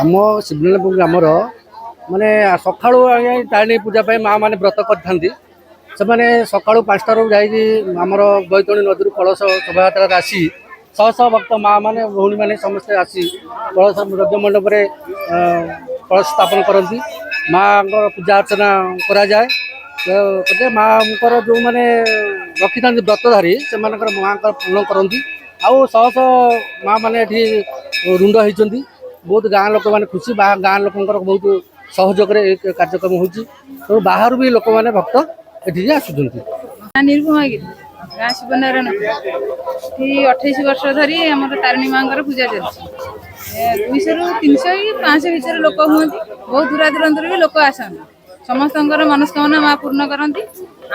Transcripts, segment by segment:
आम शिवनारायणपुर ग्रामर माने सका तारिणी पूजा माँ मैंने व्रत करते सका 5टार जामर बैतणी नदी कलश शोभा आसी शह शह भक्त माँ मैंने भौणी मैंने समस्ते आसी कलश रज मंडप कलश स्थापन करती माँ पूजा अर्चना करा जाए माँ जो मैंने रखी था व्रतधारी से माँ पूर्ण करती आउ शह शह माँ मैंने रुंड होती बहुत गाँ लोक मैंने खुशी गाँ लोक बहुत सहयोग कार्यक्रम हो बाहर भी लोक मैंने भक्त ये आसुँच निर्भुमागिरी गाँ शिवनारायण 28 वर्ष धरी आम तारिणी माँ पूजा चलती 200 ରୁ 300 500 भितर लोक हमें बहुत दूरा दूर भी लोक आसती समस्त मनस्कामना माँ पूर्ण करती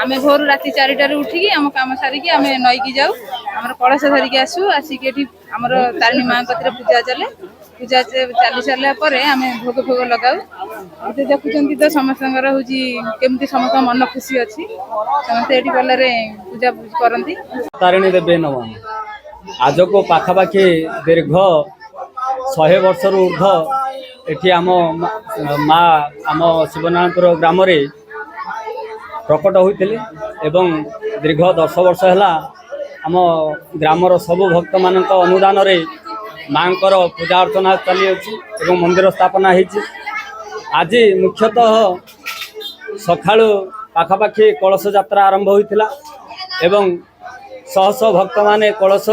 आम भोर राति 4टार उठिकी आम कम सारिकी आम नईकी जाऊ आम कलश धरिकी आसू आसिक आम तारिणी माँ कतिर पूजा चले पूजा चली सारापर आम भोग फोग लगाऊ ये देखुं तो समस्त केमती समस्त मन खुशी अच्छी समस्त ये भलरे पूजा करती तारिणी देवी नम आज को पाखापाखि दीर्घ 100 वर्ष ऊर्ध एठी आम माँ आम शिवनारायणपुर ग्राम प्रकट होते एवं दीर्घ 10 वर्ष है आम ग्रामर सबु भक्त मान अनुदान माँ पूजा अर्चना चली एवं मंदिर स्थापना होती आज मुख्यतः सका पाखापाखि कलश यात्रा आरंभ होता एवं शह शह भक्त माने कलश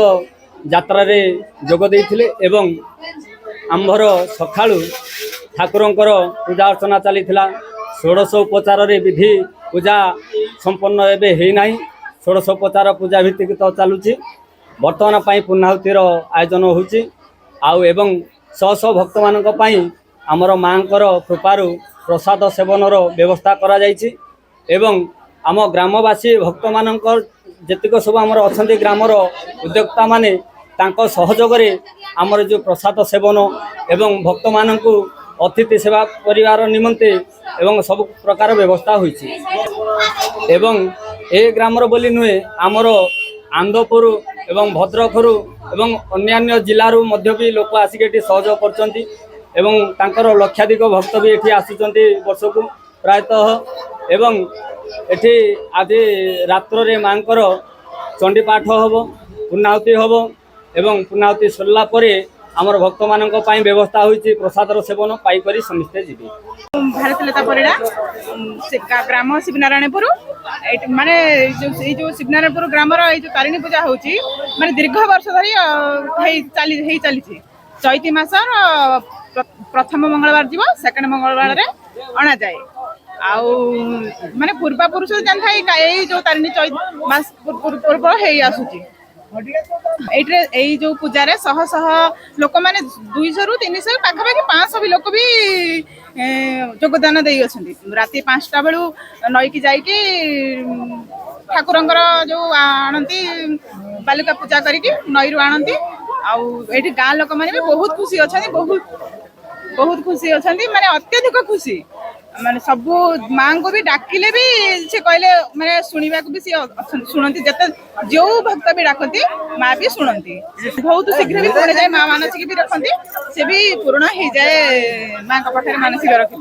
यात्रा जोग देते एवं आम्भर सका ठाकुरंकर पूजा अर्चना चली 16 उपचार विधि पूजा संपन्न एवं 16 उपचार पूजा भित्तिक तो चलुची बर्तमान पूर्णाहुतिर आयोजन होची आउ एवं शह शह भक्त मानक पई आमर माँकर कृपारु प्रसाद सेवनर व्यवस्था करा जायछि एवं आम ग्रामवासी भक्त मानक जेतिक सब आमर अछंती ग्रामर उद्योक्ता माने तांको सहयोग रे आमर जो प्रसाद सेवन एवं भक्त मानक अतिथि सेवा परिवार निमंते एवं सब प्रकार व्यवस्था होइछि एवं ए ग्रामर बोली नुहे आमर आंदपुर एवं भद्रकरू एवं अन्यान्य जिलूर मध्य भी लोक आसिक सहयोग करछंती एवं तांकर लक्षाधिक भक्त भी एठी आसुचंती वर्ष को प्रायतः एवं एठी आज रात्र रे मांकर चंडी पाठ हबो पूर्णाहुति हबो एवं पूर्णाहुति सरला परे आमर भक्त मानक पई व्यवस्था होइछि प्रसादर सेवन पाई करी समस्ते जीवी भारत लता परिडा ग्राम शिवनारायणपुर माने जो शिवनारायणपुर ग्रामर जो तारिणी पूजा होची माने दीर्घ वर्ष धरी चली चैती मास प्रथम मंगलवार जीव सेकंड मंगलवार रे अणा जाए आउ माने पूर्वा पुरुष जानता है जो तारिणी चैत मास पूर्व हे आसुची जो पूजा शह शह लोक मैंने 200 ରୁ 300 पाखापाखि 500 भी लोक भी योगदान दे राति 5टा बेलू नईकी जाइकी ठाकुरंकर जो आणती बालुका पूजा करके नई रू आणती आउ गाँ लोक मैंने भी बहुत खुशी अच्छा बहुत खुशी अच्छा माने अत्यधिक खुशी माने सबू माँ को भी डाकिले भी से कहले माने सुनिबा को भी से सुनती जते जो भक्त भी डाकती माँ भी सुनती बहुत शीघ्र भी पूर्ण जाए माँ मानसिक भी रखती से भी पूर्ण हो जाए माँ का पाखे मानसिक रखती।